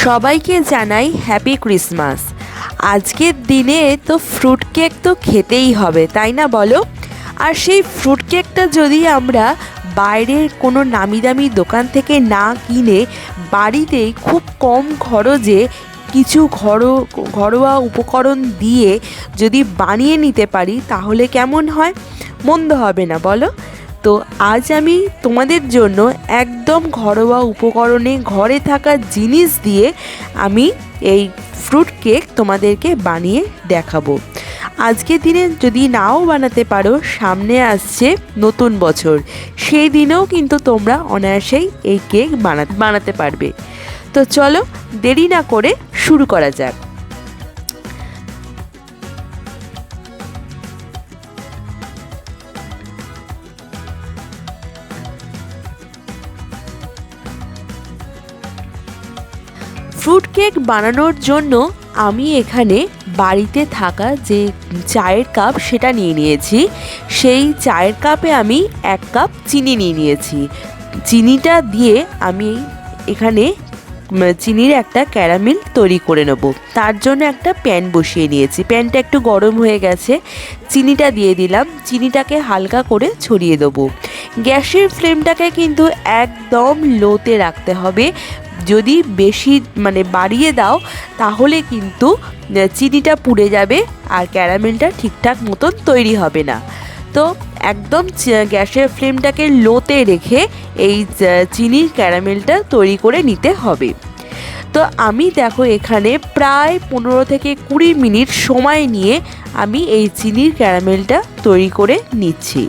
সবাইকে জানাই happy Christmas. আজকের দিনে তো ফ্রুট কেক তো খেতেই হবে, তাই না বলো? আর সেই ফ্রুট কেকটা যদি আমরা বাইরের কোনো নামি দামি দোকান থেকে না কিনে বাড়িতেই খুব কম খরচে কিছু ঘরোয়া উপকরণ দিয়ে যদি বানিয়ে নিতে পারি তাহলে কেমন হয়? মন্দ হবে না বলো? তো আজ আমি তোমাদের জন্য একদম ঘরোয়া উপকরণে ঘরে থাকা জিনিস দিয়ে আমি এই ফ্রুট কেক তোমাদেরকে বানিয়ে দেখাবো। আজকের দিনে যদি নাও বানাতে পারো, সামনে আসছে নতুন বছর, সেই দিনেও কিন্তু তোমরা অনায়াসেই এই কেক বানাতে পারবে। তো চলো দেরি না করে শুরু করা যাক। ফ্রুট কেক বানানোর জন্য আমি এখানে বাড়িতে থাকা যে চায়ের কাপ সেটা নিয়ে নিয়েছি। সেই চায়ের কাপে আমি 1 কাপ চিনি নিয়ে নিয়েছি। চিনিটা দিয়ে আমি এখানে চিনির একটা ক্যারামেল তৈরি করে নেব। তার জন্য একটা প্যান বসিয়ে নিয়েছি। প্যানটা একটু গরম হয়ে গেছে, চিনিটা দিয়ে দিলাম। চিনিটাকে হালকা করে ছড়িয়ে দেবো। গ্যাসের ফ্লেমটাকে কিন্তু একদম লোতে রাখতে হবে। যদি বেশি বাড়িয়ে দাও তাহলে কিন্তু চিনিটা পুড়ে যাবে আর ক্যারামেলটা ঠিকঠাক মতন তৈরি হবে না। তো একদম গ্যাসের ফ্লেমটাকে লোতে রেখে এই চিনির ক্যারামেলটা তৈরি করে নিতে হবে। তো আমি দেখো এখানে প্রায় 15 থেকে 20 মিনিট সময় নিয়ে আমি এই চিনির ক্যারামেলটা তৈরি করে নিচ্ছি।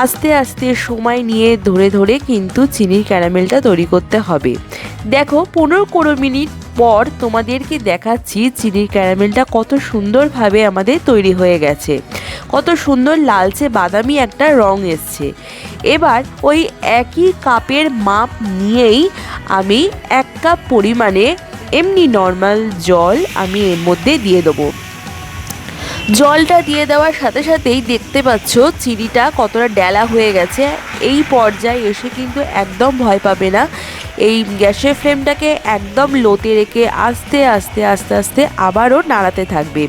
আস্তে আস্তে সময় নিয়ে ধরে ধরে কিন্তু চিনির ক্যারামেলটা তৈরি করতে হবে। দেখো 15-20 মিনিট পর তোমাদেরকে দেখাচ্ছি চিনির ক্যারামেলটা কত সুন্দরভাবে আমাদের তৈরি হয়ে গেছে, কত সুন্দর লালচে বাদামি একটা রং এসছে। এবার ওই একই কাপের মাপ নিয়েই আমি 1 কাপ পরিমাণে এমনি নর্মাল জল আমি এর মধ্যে দিয়ে দেবো। জলটা দিয়ে দেওয়ার সাথে সাথেই দেখতে পাচ্ছ চিনিটা কতটা ডেলা হয়ে গেছে। এই পর্যায়ে এসে কিন্তু একদম ভয় পাবে না। এই গ্যাসের ফ্লেমটাকে একদম লোতে রেখে আস্তে আস্তে আস্তে আস্তে আবারও নাড়াতে থাকবে।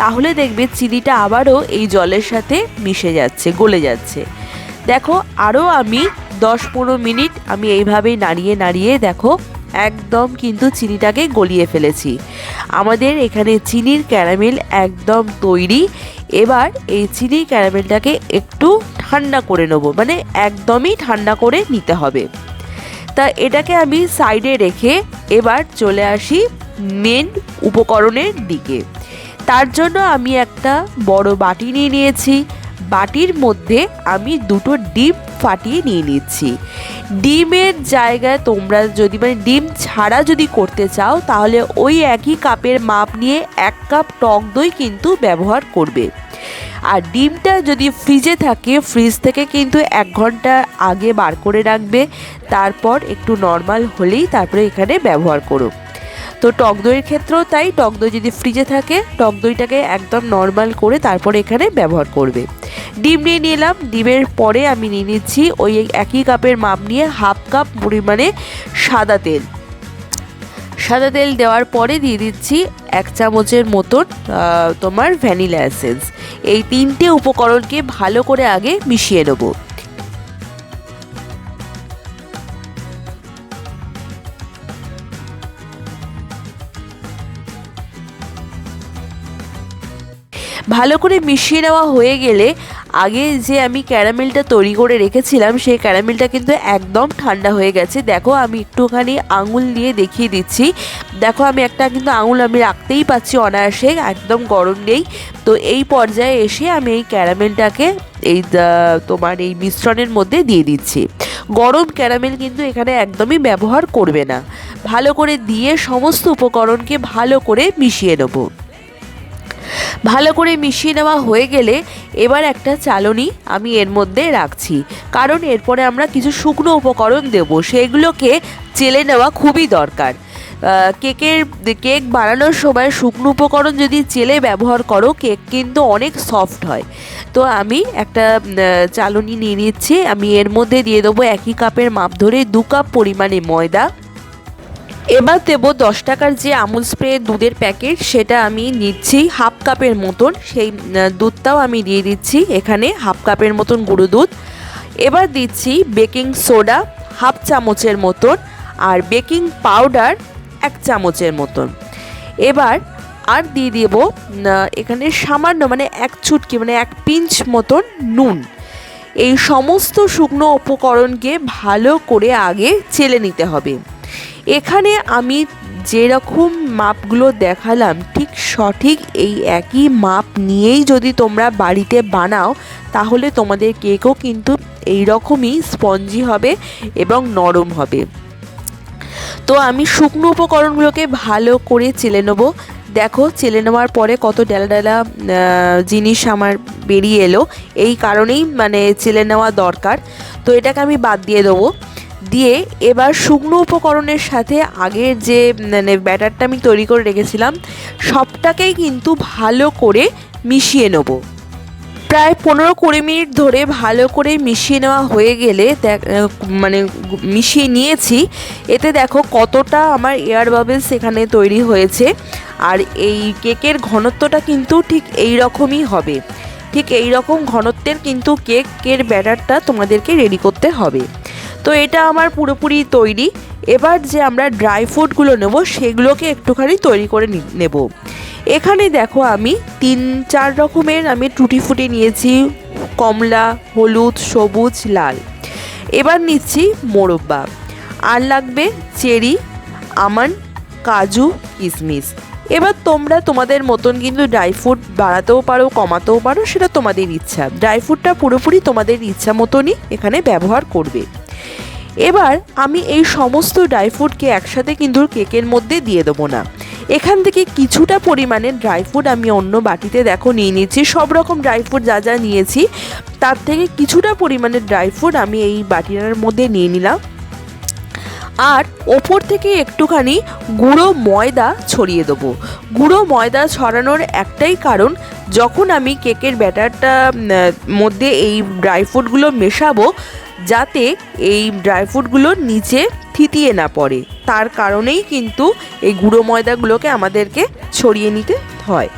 তাহলে দেখবে চিনিটা আবারও এই জলের সাথে মিশে যাচ্ছে, গলে যাচ্ছে। দেখো আরও আমি 10-15 মিনিট আমি এইভাবেই নাড়িয়ে নাড়িয়ে দেখো একদম কিন্তু চিনিটাকে গলিয়ে ফেলেছি। আমাদের এখানে চিনির ক্যারামেল একদম তৈরি। এবার এই চিনির ক্যারামেলটাকে একটু ঠান্ডা করে নেব, একদমই ঠান্ডা করে নিতে হবে। তা এটাকে আমি সাইডে রেখে এবার চলে আসি মেন উপকরণের দিকে। তার জন্য আমি একটা বড় বাটি নিয়ে নিয়েছি। বাটির মধ্যে আমি 2টো ডিম ফাটিয়ে নিয়ে নিচ্ছি। ডিমের জায়গায় তোমরা যদি ডিম ছাড়া যদি করতে চাও তাহলে ওই একই কাপের মাপ নিয়ে 1 কাপ টক দই কিন্তু ব্যবহার করবে। আর ডিমটা যদি ফ্রিজে থাকে, ফ্রিজ থেকে কিন্তু 1 ঘন্টা আগে বার করে রাখবে। তারপর একটু নর্মাল হলেই তারপরে এখানে ব্যবহার করো। তো টক দইয়ের ক্ষেত্রেও তাই, টক দই যদি ফ্রিজে থাকে টক দইটাকে একদম নর্মাল করে তারপরে এখানে ব্যবহার করবে। ডিম নিয়ে নিলাম। ডিমের পরে আমি নিয়ে নিচ্ছি ওই একই কাপের মাপ নিয়ে 1/2 কাপ পরিমাণে সাদা তেল। সাদা তেল দেওয়ার পরে দিয়ে দিচ্ছি 1 চামচের মতন তোমার ভ্যানিলা এসেন্স। এই 3টে উপকরণকে ভালো করে আগে মিশিয়ে নেবো। ভালো করে মিশিয়ে নেওয়া হয়ে গেলে আগে যে আমি ক্যারামেলটা তৈরি করে রেখেছিলাম সেই ক্যারামেলটা কিন্তু একদম ঠান্ডা হয়ে গেছে। দেখো আমি একটুখানি আঙুল দিয়ে দেখিয়ে দিচ্ছি। দেখো আমি কিন্তু আঙুল আমি রাখতেই পাচ্ছি অনায়াসে, একদম গরম নেই। তো এই পর্যায়ে এসে আমি এই ক্যারামেলটাকে তোমার এই মিশ্রণের মধ্যে দিয়ে দিচ্ছি। গরম ক্যারামেল কিন্তু এখানে একদমই ব্যবহার করবে না। ভালো করে দিয়ে সমস্ত উপকরণকে ভালো করে মিশিয়ে নেবো। ভালো করে মিশিয়ে নেওয়া হয়ে গেলে এবার একটা চালনি আমি এর মধ্যে রাখছি, কারণ এরপরে আমরা কিছু শুকনো উপকরণ দেব, সেগুলোকে চেলে নেওয়া খুবই দরকার। কেক বানানোর সময় শুকনো উপকরণ যদি চেলে ব্যবহার করো কেক কিন্তু অনেক সফট হয়। তো আমি একটা চালনি নিয়ে নিচ্ছি। আমি এর মধ্যে দিয়ে দেবো একই কাপের মাপ ধরে 2 কাপ পরিমাণে ময়দা। এবার দেবো 10 টাকার যে আমুল স্প্রে দুধের প্যাকেট, সেটা আমি নিচ্ছি হাফ কাপের মতন। সেই দুধটাও আমি দিয়ে দিচ্ছি এখানে, হাফ কাপের মতন গুঁড়ো দুধ। এবার দিচ্ছি বেকিং সোডা হাফ চামচের মতন, আর বেকিং পাউডার 1 চামচের মতন। এবার আর দিয়ে দেব এখানে সামান্য, মানে 1 চুটকি, মানে 1 পিঞ্চ মতন নুন। এই সমস্ত শুকনো উপকরণকে ভালো করে আগে চেলে নিতে হবে। এখানে আমি যেরকম মাপগুলো দেখালাম ঠিক সঠিক এই একই মাপ নিয়েই যদি তোমরা বাড়িতে বানাও, তাহলে তোমাদের কেকও কিন্তু এই রকমই স্পঞ্জি হবে এবং নরম হবে। তো আমি শুকনো উপকরণগুলোকে ভালো করে চেলে নেবো। দেখো চেলে নেওয়ার পরে কত ডালা ডালা জিনিস আমার বেরিয়ে এলো, এই কারণেই মানে চেলে নেওয়া দরকার। তো এটাকে আমি বাদ দিয়ে দেবো। দিয়ে এবার শুকনো উপকরণের সাথে আগের যে মানে ব্যাটারটা আমি তৈরি করে রেখেছিলাম সবটাকেই কিন্তু ভালো করে মিশিয়ে নেব। প্রায় 15-20 মিনিট ধরে ভালো করে মিশিয়ে নেওয়া হয়ে গেলে মানে মিশিয়ে নিয়েছি। এতে দেখো কতটা আমার এয়ার বাবলস এখানে তৈরি হয়েছে। আর এই কেকের ঘনত্বটা কিন্তু ঠিক এই রকমই হবে। ঠিক এই রকম ঘনত্বের কিন্তু কেকের ব্যাটারটা তোমাদেরকে রেডি করতে হবে। তো এটা আমার পুরোপুরি তৈরি। এবার যে আমরা ড্রাই ফ্রুটগুলো নেব সেগুলোকে একটুখানি তৈরি করে নেব। এখানে দেখো আমি 3-4 রকমের আমি টুটি ফুটি নিয়েছি, কমলা, হলুদ, সবুজ, লাল। এবার নিচ্ছি মোরব্বা, আর লাগবে চেরি, আমন্ড, কাজু, কিশমিশ। এবার তোমরা তোমাদের মতন কিন্তু ড্রাই ফ্রুট বাড়াতেও পারো, কমাতেও পারো, সেটা তোমাদের ইচ্ছা। ড্রাই ফ্রুটটা পুরোপুরি তোমাদের ইচ্ছা মতনই এখানে ব্যবহার করবে। এবার আমি এই সমস্ত ড্রাই ফ্রুটকে একসাথে কিন্তু কেকের মধ্যে দিয়ে দেবো না। এখান থেকে কিছুটা পরিমাণে ড্রাই ফ্রুট আমি অন্য বাটিতে দেখো নিয়ে নিচ্ছি। সব রকম ড্রাই ফ্রুট যা যা নিয়েছি তার থেকে কিছুটা পরিমাণে ড্রাই ফ্রুট আমি এই বাটিটার মধ্যে নিয়ে নিলাম। আর ওপর থেকে একটুখানি গুঁড়ো ময়দা ছড়িয়ে দেবো। গুঁড়ো ময়দা ছড়ানোর একটাই কারণ, যখন আমি কেকের ব্যাটারটা মধ্যে এই ড্রাই ফ্রুটগুলো মেশাবো যাতে এই ড্রাই ফ্রুটগুলো নিচে থিতিয়ে না পড়ে, তার কারণেই কিন্তু এই গুঁড়ো ময়দাগুলোকে আমাদেরকে ছড়িয়ে নিতে হয়।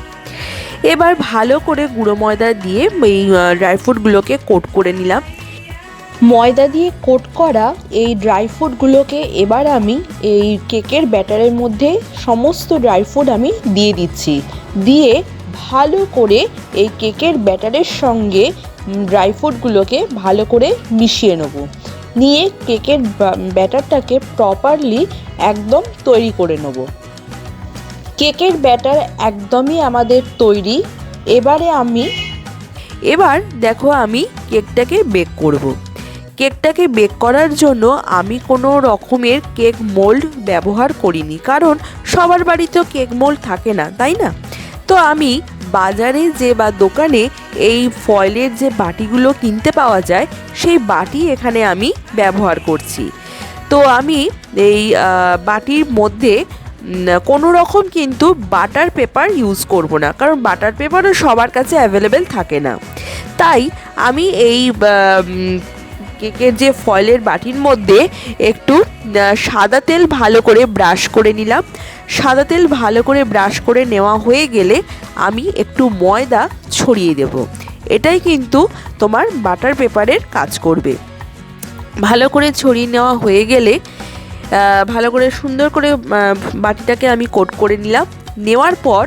এবার ভালো করে গুঁড়ো ময়দা দিয়ে এই ড্রাই ফ্রুটগুলোকে কোট করে নিলাম। ময়দা দিয়ে কোট করা এই ড্রাই ফ্রুটগুলোকে এবার আমি এই কেকের ব্যাটারের মধ্যে সমস্ত ড্রাই ফ্রুট আমি দিয়ে দিচ্ছি। দিয়ে ভালো করে এই কেকের ব্যাটারের সঙ্গে ড্রাই ফ্রুটগুলোকে ভালো করে মিশিয়ে নেব। নিয়ে কেকের ব্যাটারটাকে প্রপারলি একদম তৈরি করে নেব। কেকের ব্যাটার একদমই আমাদের তৈরি। এবার দেখো আমি কেকটাকে বেক করব। কেকটাকে বেক করার জন্য আমি কোনো রকমের কেক মোল্ড ব্যবহার করিনি, কারণ সবার বাড়িতেও কেক মোল্ড থাকে না, তাই না? তো আমি বাজারে যে বা দোকানে এই ফয়েলের যে বাটিগুলো কিনতে পাওয়া যায় সেই বাটি এখানে আমি ব্যবহার করছি। তো আমি এই বাটির মধ্যে কোনো রকম কিন্তু বাটার পেপার ইউজ করব না, কারণ বাটার পেপারও সবার কাছে অ্যাভেলেবেল থাকে না। তাই আমি এই কেকের যে ফয়েলের বাটির মধ্যে একটু সাদা তেল ভালো করে ব্রাশ করে নিলাম। সাদা তেল ভালো করে ব্রাশ করে নেওয়া হয়ে গেলে আমি একটু ময়দা ছড়িয়ে দেব। এটাই কিন্তু তোমার বাটার পেপারের কাজ করবে। ভালো করে ছড়িয়ে নেওয়া হয়ে গেলে ভালো করে সুন্দর করে বাটিটাকে আমি কোট করে নিলাম। নেওয়ার পর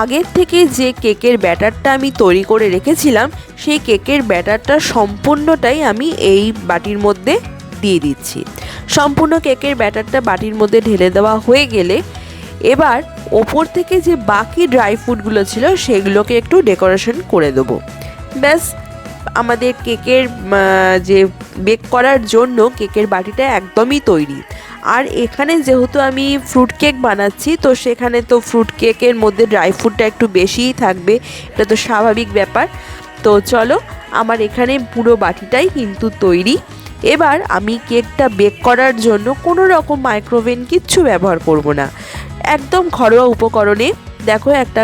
আগের থেকে যে কেকের ব্যাটারটা আমি তৈরি করে রেখেছিলাম সেই কেকের ব্যাটারটা সম্পূর্ণটাই আমি এই বাটির মধ্যে দিয়ে দিচ্ছি। সম্পূর্ণ কেকের ব্যাটারটা বাটির মধ্যে ঢেলে দেওয়া হয়ে গেলে এবার ওপর থেকে যে বাকি ড্রাই ফ্রুটগুলো ছিল সেগুলোকে একটু ডেকোরেশন করে দেবো। ব্যাস, আমাদের কেকের যে বেক করার জন্য কেকের বাটিটা একদমই তৈরি। আর এখানে যেহেতু আমি ফ্রুট কেক বানাচ্ছি, তো সেখানে তো ফ্রুট কেকের মধ্যে ড্রাই ফ্রুটটা একটু বেশিই থাকবে, এটা তো স্বাভাবিক ব্যাপার। তো চলো, আমার এখানে পুরো বাটিটাই কিন্তু তৈরি। এবার আমি কেকটা বেক করার জন্য কোনো রকম মাইক্রোওভেন কিচ্ছু ব্যবহার করব না। একদম ঘরোয়া উপকরণে দেখো একটা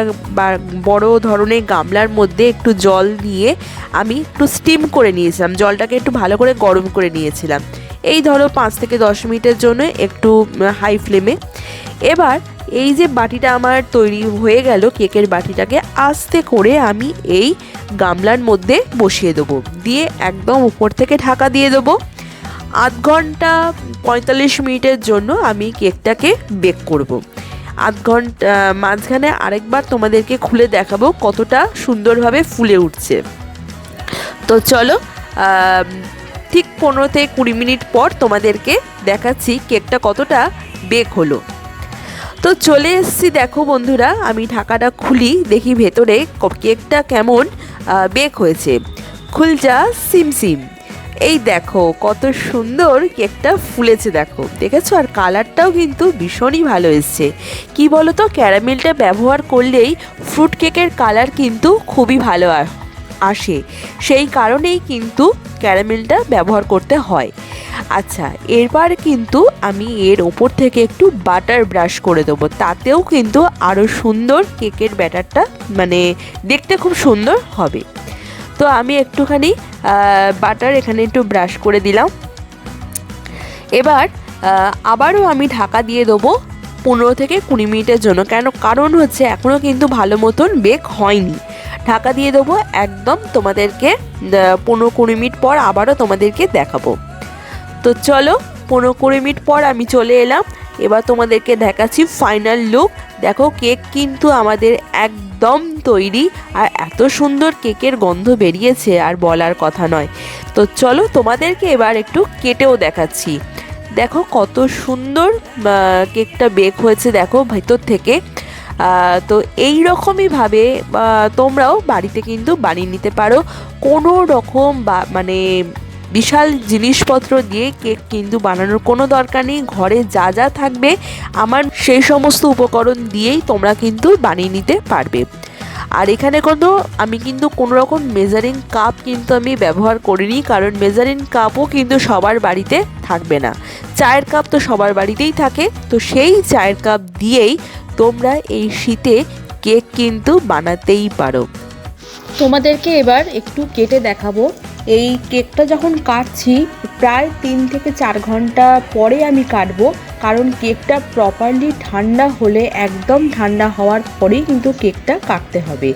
বড় ধরনের গামলার মধ্যে একটু জল নিয়ে আমি একটু স্টিম করে নিয়েছিলাম, জলটাকে একটু ভালো করে গরম করে নিয়েছিলাম। এই ধরো 5 থেকে 10 মিনিটের জন্য একটু হাই ফ্লেমে। এবার এই যে বাটিটা আমার তৈরি হয়ে গেল, কেকের বাটিটাকে আস্তে করে আমি এই গামলার মধ্যে বসিয়ে দেবো, দিয়ে একদম উপর থেকে ঢাকা দিয়ে দেবো। 8 ঘন্টা 45 মিনিটের জন্য আমি কেকটাকে বেক করব। 8 ঘন্টা মাঝখানে আরেকবার তোমাদেরকে খুলে দেখাবো কতটা সুন্দরভাবে ফুলে উঠছে। তো চলো ঠিক 15 থেকে 20 মিনিট পর তোমাদেরকে দেখাচ্ছি কেকটা কতটা বেক হলো। তো চলে এসেছি, দেখো বন্ধুরা, আমি ঢাকাটা খুলি, দেখি ভেতরে কেকটা কেমন বেক হয়েছে। খুলজা সিমসিম, এই দেখো কত সুন্দর কেকটা ফুলেছে, দেখেছো? আর কালারটাও কিন্তু ভীষণই ভালো এসছে। কি বলো তো, ক্যারামেলটা ব্যবহার করলেই ফ্রুট কেকের কালার কিন্তু খুবই ভালো আসে, সেই কারণেই কিন্তু ক্যারামেলটা ব্যবহার করতে হয়। আচ্ছা, এরপর কিন্তু আমি এর ওপর থেকে একটু বাটার ব্রাশ করে দেবো, তাতেও কিন্তু আরও সুন্দর কেকের ব্যাটারটা মানে দেখতে খুব সুন্দর হবে। তো আমি একটুখানি বাটার এখানে একটু ব্রাশ করে দিলাম। এবার আবারও আমি ঢাকা দিয়ে দেবো 15 থেকে 20 মিনিটের জন্য। কারণ হচ্ছে এখনও কিন্তু ভালো মতন বেক হয়নি। ঢাকা দিয়ে দেবো একদম, তোমাদেরকে 15-20 মিনিট পর আবারও তোমাদেরকে দেখাবো। তো চলো 15-20 মিনিট পর আমি চলে এলাম। এবার তোমাদেরকে দেখাচ্ছি ফাইনাল লুক। দেখো কেক কিন্তু আমাদের একদম তৈরি, আর এত সুন্দর কেকের গন্ধ বেরিয়েছে আর বলার কথা নয়। তো চলো তোমাদেরকে এবার একটু কেটেও দেখাচ্ছি। দেখো কত সুন্দর কেকটা বেক হয়েছে, দেখো ভেতর থেকে। তো এই রকমইভাবে তোমরাও বাড়িতে কিন্তু বানিয়ে নিতে পারো। কোনো রকম মানে বিশাল জিনিসপত্র দিয়ে কেক কিন্তু বানানোর কোনো দরকার নেই। ঘরে যা যা থাকবে আমার সেই সমস্ত উপকরণ দিয়েই তোমরা কিন্তু বানিয়ে নিতে পারবে। আর এখানে আমি কিন্তু কোনো রকম মেজারিং কাপ কিন্তু আমি ব্যবহার করিনি, কারণ মেজারিং কাপও কিন্তু সবার বাড়িতে থাকবে না। চায়ের কাপ তো সবার বাড়িতেই থাকে, তো সেই চায়ের কাপ দিয়েই তোমরা এই শীতে কেক কিন্তু বানাতেই পারো। তোমাদেরকে এবার একটু কেটে দেখাবো। এই কেকটা যখন কাটছি প্রায় 3 থেকে 4 ঘন্টা পরে আমি কাটবো, কারণ কেকটা প্রপারলি ঠান্ডা হলে, একদম ঠান্ডা হওয়ার পরেই কিন্তু কেকটা কাটতে হবে।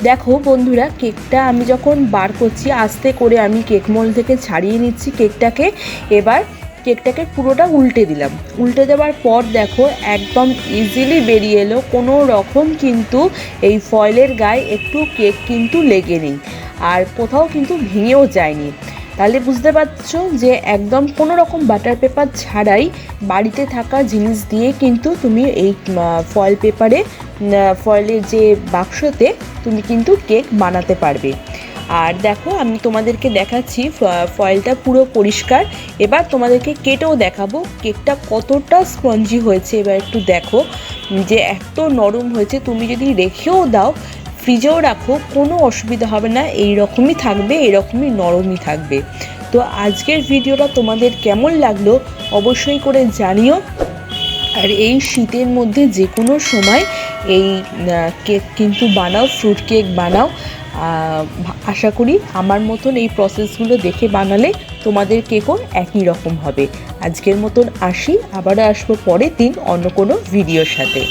দেখো বন্ধুরা, কেকটা আমি যখন বার করছি আস্তে করে আমি কেক মোল থেকে ছাড়িয়ে নিচ্ছি কেকটাকে। এবার কেকটাকে পুরোটা উল্টে দিলাম। উল্টে দেওয়ার পর দেখো একদম ইজিলি বেরিয়ে এলো, কোনো রকম কিন্তু এই ফয়েলের গায়ে একটু কেক কিন্তু লেগে নেই, আর কোথাও কিন্তু ভেঙেও যায়নি। তাহলে বুঝতে পারছো যে একদম কোনো রকম বাটার পেপার ছাড়াই বাড়িতে থাকা জিনিস দিয়ে কিন্তু তুমি এই ফয়েলের যে বাক্সতে তুমি কিন্তু কেক বানাতে পারবে। আর দেখো আমি তোমাদেরকে দেখাচ্ছি ফয়েলটা পুরো পরিষ্কার। এবার তোমাদেরকে কেটেও দেখাবো কেকটা কতটা স্পঞ্জি হয়েছে। এবার একটু দেখো যে এত নরম হয়েছে, তুমি যদি রেখেও দাও, ফ্রিজেও রাখো, কোনো অসুবিধা হবে না, এই রকমই থাকবে, এরকমই নরমই থাকবে। তো আজকের ভিডিওটা তোমাদের কেমন লাগলো অবশ্যই করে জানিও। আর এই শীতের মধ্যে যে কোনো সময় এই কেক কিন্তু বানাও, ফ্রুট কেক বানাও। আশা করি আমার মতন এই প্রসেসগুলো দেখে বানালে তোমাদের কেকও একই রকম হবে। আজকের মতন আসি, আবারও আসবো পরের দিন অন্য কোনো ভিডিওর সাথে।